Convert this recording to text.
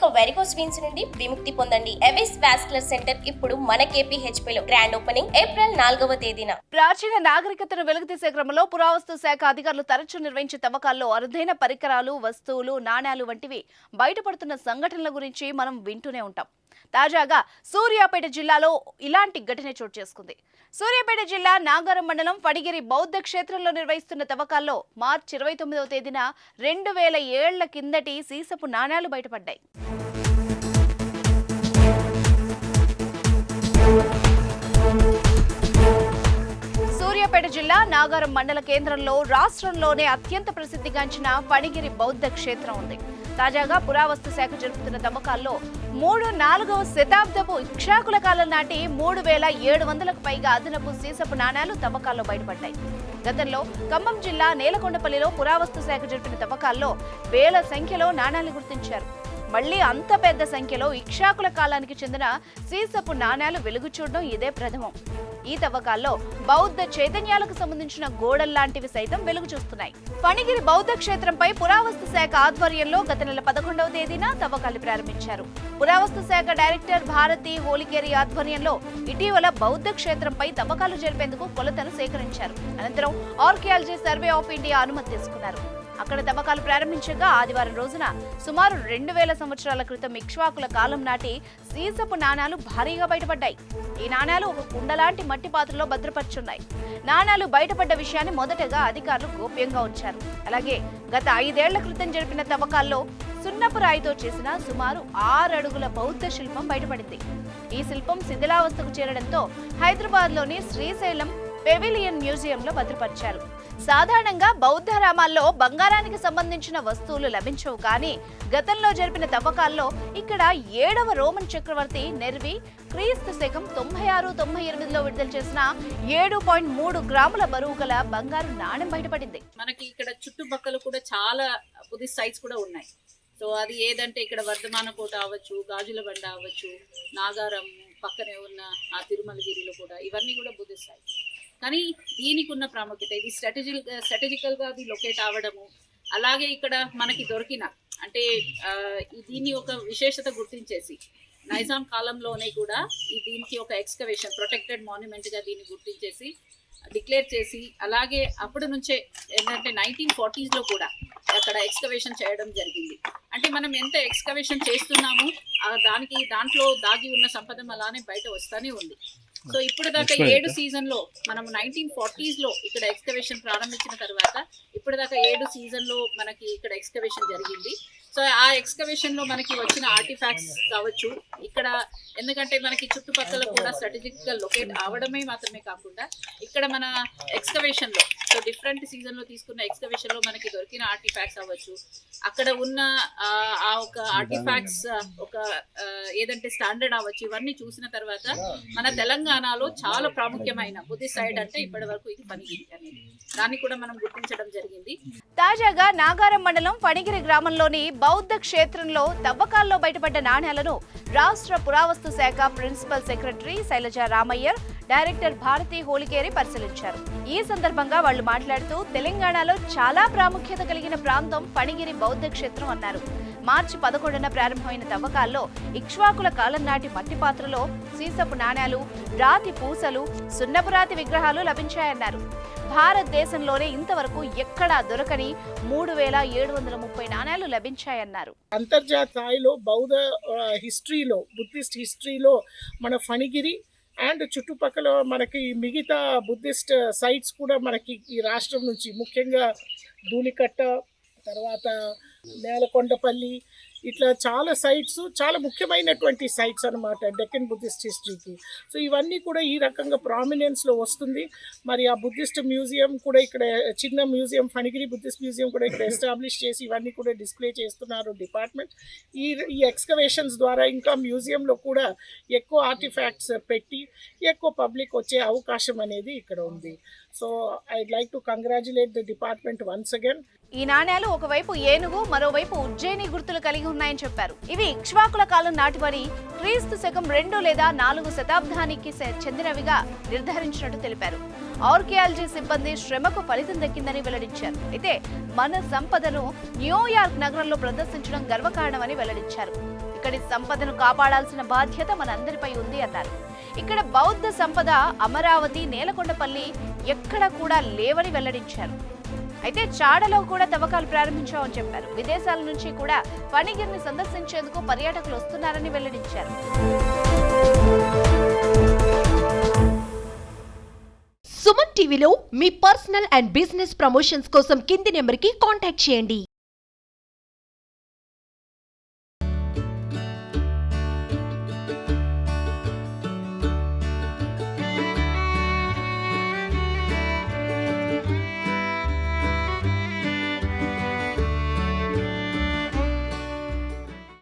ఇక varicose veins నుండి విముక్తి పొందండి. ఎవిస్ వాస్కులర్ సెంటర్ ఇప్పుడు మన KPHP లో గ్రాండ్ ఓపెనింగ్ ఏప్రిల్ 4వ తేదీన. ప్రాచీన నాగరికతను వెలుగుతీసే క్రమంలో పురావస్తు శాఖ అధికారులు తరచూ నిర్వహించే తవ్వకాల్లో అరుదైన పరికరాలు, వస్తువులు, నాణేలు వంటివి బయటపడుతున్న సంఘటనల గురించి మనం వింటూనే ఉంటాం. తాజాగా సూర్యాపేట జిల్లాలో ఇలాంటి ఘటన చోటు చేసుకుంది. సూర్యాపేట జిల్లా నాగారం మండలం ఫణిగిరి బౌద్ధ క్షేత్రంలో నిర్వహిస్తున్న తవ్వకాల్లో మార్చి 29వ తేదీన 2000 ఏళ్ల కిందటి సీసపు నాణేలు బయటపడ్డాయి. సూర్యాపేట జిల్లా నాగారం మండల కేంద్రంలో రాష్ట్రంలోనే అత్యంత ప్రసిద్ధిగాంచిన ఫణిగిరి బౌద్ధ క్షేత్రం ఉంది. తాజాగా పురావస్తు శాఖ జరుపుతున్న తవ్వకాల్లో 3-4వ శతాబ్దపు ఇక్షాకుల కాలం నాటి 3700కు పైగా అదనపు సీసపు నాణేలు తవ్వకాల్లో బయటపడ్డాయి. గతంలో ఖమ్మం జిల్లా నేలకొండపల్లిలో పురావస్తు శాఖ జరిపిన తవ్వకాల్లో వేల సంఖ్యలో నాణేలు గుర్తించారు. మళ్లీ అంత పెద్ద సంఖ్యలో ఇక్షాకుల కాలానికి చెందిన సీసపు నాణేలు వెలుగు చూడడం ఇదే ప్రథమం. ఈ తవ్వకాల్లో బౌద్ధ చైతన్యాలకు సంబంధించిన గోడల్లాంటివి సైతం వెలుగు చూస్తున్నాయి. ఫణిగిరి బౌద్ధ క్షేత్రంపై పురావస్తు శాఖ ఆధ్వర్యంలో గత నెల 11వ తేదీన తవ్వకాలు ప్రారంభించారు. పురావస్తు శాఖ డైరెక్టర్ భారతి హోలికేరి ఆధ్వర్యంలో ఇటీవల బౌద్ధ క్షేత్రంపై తవ్వకాలు జరిపేందుకు కొలతను సేకరించారు. అనంతరం ఆర్కియాలజీ సర్వే ఆఫ్ ఇండియా అనుమతి తీసుకున్నారు. అక్కడ తవ్వకాలు ప్రారంభించగా ఆదివారం రోజున సుమారు 2000 సంవత్సరాల క్రితం ఇక్ష్వాకుల కాలం నాటి సీసపు నాణేలు భారీగా బయటపడ్డాయి. ఈ నాణేలు ఒక కుండలాంటి మట్టి పాత్రలో భద్రపరుచున్నాయి. నాణేలు బయటపడ్డ విషయాన్ని మొదటగా అధికారులు గోప్యంగా ఉంచారు. అలాగే గత 5 ఏళ్ల క్రితం జరిపిన తవ్వకాల్లో సున్నపు రాయితో చేసిన సుమారు 6 అడుగుల బౌద్ధ శిల్పం బయటపడింది. ఈ శిల్పం శిథిలావస్థకు చేరడంతో హైదరాబాద్లోని శ్రీశైలం పెవిలియన్ మ్యూజియంలో భద్రపరిచారు. సాధారణంగా బౌద్ధ రామాల్లో బంగారానికి సంబంధించిన వస్తువులు లభించవు, కానీ గతంలో జరిపిన తవ్వకాల్లో ఇక్కడ 7వ రోమన్ చక్రవర్తి నెర్వి క్రీస్తు శకం 96-98లో విడుదల చేసిన 7.3 గ్రాముల బరువు గల బంగారు నాణెం బయటపడింది. మనకి ఇక్కడ చుట్టుపక్కల కూడా చాలా బుద్ధిస్ట్ సైట్స్ కూడా ఉన్నాయి. సో అది ఏదంటే ఇక్కడ వర్ధమాన కోట అవ్వచ్చు, గాజుల బండ అవ్వచ్చు, నాగారం పక్కనే ఉన్న ఆ తిరుమలగిరిలో కూడా ఇవన్నీ కూడా బుద్ధిస్ట్ సైట్స్. కానీ దీనికి ఉన్న ప్రాముఖ్యత ఇది స్ట్రాటజికల్గా అది లొకేట్ అవ్వడము, అలాగే ఇక్కడ మనకి దొరికిన అంటే దీన్ని ఒక విశేషత గుర్తించేసి నైజాం కాలంలోనే కూడా దీనికి ఒక ఎక్స్కవేషన్ ప్రొటెక్టెడ్ మాన్యుమెంట్గా దీన్ని గుర్తించేసి డిక్లేర్ చేసి, అలాగే అప్పటి నుంచే ఏంటంటే 1940s కూడా అక్కడ ఎక్స్కవేషన్ చేయడం జరిగింది. అంటే మనం ఎంత ఎక్స్కవేషన్ చేస్తున్నామో దాంట్లో దాగి ఉన్న సంపద అలానే బయట వస్తూనే ఉంది. సో ఇప్పుడు దాకా 7 సీజన్లో మనం 1940sలో ఇక్కడ ఎక్స్కవేషన్ ప్రారంభించిన తర్వాత ఇప్పుడు దాకా 7 సీజన్లో మనకి ఇక్కడ ఎక్స్కవేషన్ జరిగింది. సో ఆ ఎక్స్కవేషన్లో మనకి వచ్చిన ఆర్టిఫాక్ట్స్ కావచ్చు, ఇక్కడ ఎందుకంటే మనకి చుట్టుపక్కల కూడా స్ట్రాటజిక్గా లొకేట్ అవడమే మాత్రమే కాకుండా ఇక్కడ మన ఎక్స్కవేషన్లో సో డిఫరెంట్ సీజన్లో తీసుకున్న ఎక్స్కవేషన్లో మనకి దొరికిన ఆర్టిఫాక్ట్స్ అవ్వచ్చు, అక్కడ ఉన్న ఆ ఒక ఆర్టిఫాక్ట్స్ ఒక ఏదంటే స్టాండర్డ్ అవ్వచ్చు, ఇవన్నీ చూసిన తర్వాత మన తెలంగాణలో చాలా ప్రాముఖ్యమైన బుద్ధిస్ట్ సైట్ అంటే ఇప్పటి వరకు ఇది ఫణిగిరి అనేది దాన్ని కూడా మనం గుర్తించడం జరిగింది. తాజాగా నాగారం మండలం ఫణిగిరి గ్రామంలోని బౌద్ధ క్షేత్రంలో తవ్వకాల్లో బయటపడ్డ నాణేలను రాష్ట్ర పురావస్తు శాఖ principal secretary Shailaja Ramaiyer, director Bharathi Holikeri పరిశీలించారు. ఈ సందర్భంగా వాళ్లు మాట్లాడుతూ తెలంగాణలో చాలా ప్రాముఖ్యత కలిగిన ప్రాంతం ఫణిగిరి బౌద్ధ క్షేత్రం అన్నారు. మార్చి 11న ప్రారంభమైన తవ్వకాల్లో ఇక్ష్వాకుల కాలం నాటి మట్టి పాత్రలో సీసపు నాణేలు, రాతి పూసలు, సున్నపురాతి విగ్రహాలు లభించాయన్నారు. భారతదేశంలోనే ఇంతవరకు ఎక్కడా దొరకని 3730 నాణేలు లభించాయన్నారు. అంతర్జాతీయ స్థాయిలో బౌద్ధ హిస్టరీలో బుద్ధిస్ట్ హిస్టరీలో మన ఫణిగిరి అండ్ చుట్టుపక్కల మనకి మిగతా బుద్ధిస్ట్ సైట్స్ కూడా మనకి ఈ రాష్ట్రం నుంచి ముఖ్యంగా ధూళికట్ట, తర్వాత నేలకొండపల్లి, ఇట్లా చాలా సైట్స్ చాలా ముఖ్యమైనటువంటి సైట్స్ అనమాట డెక్కన్ బుద్ధిస్ట్ హిస్టరీకి. సో ఇవన్నీ కూడా ఈ రకంగా ప్రామినెన్స్లో వస్తుంది. మరి ఆ బుద్ధిస్ట్ మ్యూజియం కూడా ఇక్కడ చిన్న మ్యూజియం ఫణిగిరి బుద్ధిస్ట్ మ్యూజియం కూడా ఇక్కడ ఎస్టాబ్లిష్ చేసి ఇవన్నీ కూడా డిస్ప్లే చేస్తున్నారు డిపార్ట్మెంట్. ఈ ఎక్స్కవేషన్స్ ద్వారా ఇంకా మ్యూజియంలో కూడా ఎక్కువ ఆర్టిఫాక్ట్స్ పెట్టి ఎక్కువ పబ్లిక్ వచ్చే అవకాశం అనేది ఇక్కడ ఉంది. So I'd like to congratulate the department once again. ఈ నాణేలు ఒకవైపు ఏనుగు మరోవైపు ఉజ్జయిని గుర్తులు కలిగి ఉన్నాయని చెప్పారు. ఇవి ఇక్ష్వాకుల కాలం నాటివని, క్రీస్తు శకం 2 లేదా 4 శతాబ్దానికి చెందినవిగా నిర్ధారించినట్టు తెలిపారు. ఆర్కియాలజీ సిబ్బంది శ్రమకు ఫలితం దక్కిందని వెల్లడించారు. అయితే మన సంపదను న్యూయార్క్ నగరంలో ప్రదర్శించడం గర్వకారణమని వెల్లడించారు. ఇక్కడి సంపదను కాపాడాల్సిన బాధ్యత మనందరిపై ఉంది అన్నారు. ఇక్కడ బౌద్ధ సంపద అమరావతి, నేలకొండపల్లి ఎక్కడ కూడా లేవని వెల్లడించారు. అయితే చాడలో కూడా తవ్వకాలు ప్రారంభించామని చెప్పారు. విదేశాల నుంచి కూడా ఫణిగిరిని సందర్శించేందుకు పర్యాటకులు వస్తున్నారని వెల్లడించారు. సుమన్ టీవీలో మీ పర్సనల్ అండ్ బిజినెస్ ప్రమోషన్స్ కోసం కింది నెంబర్కి కాంటాక్ట్ చేయండి.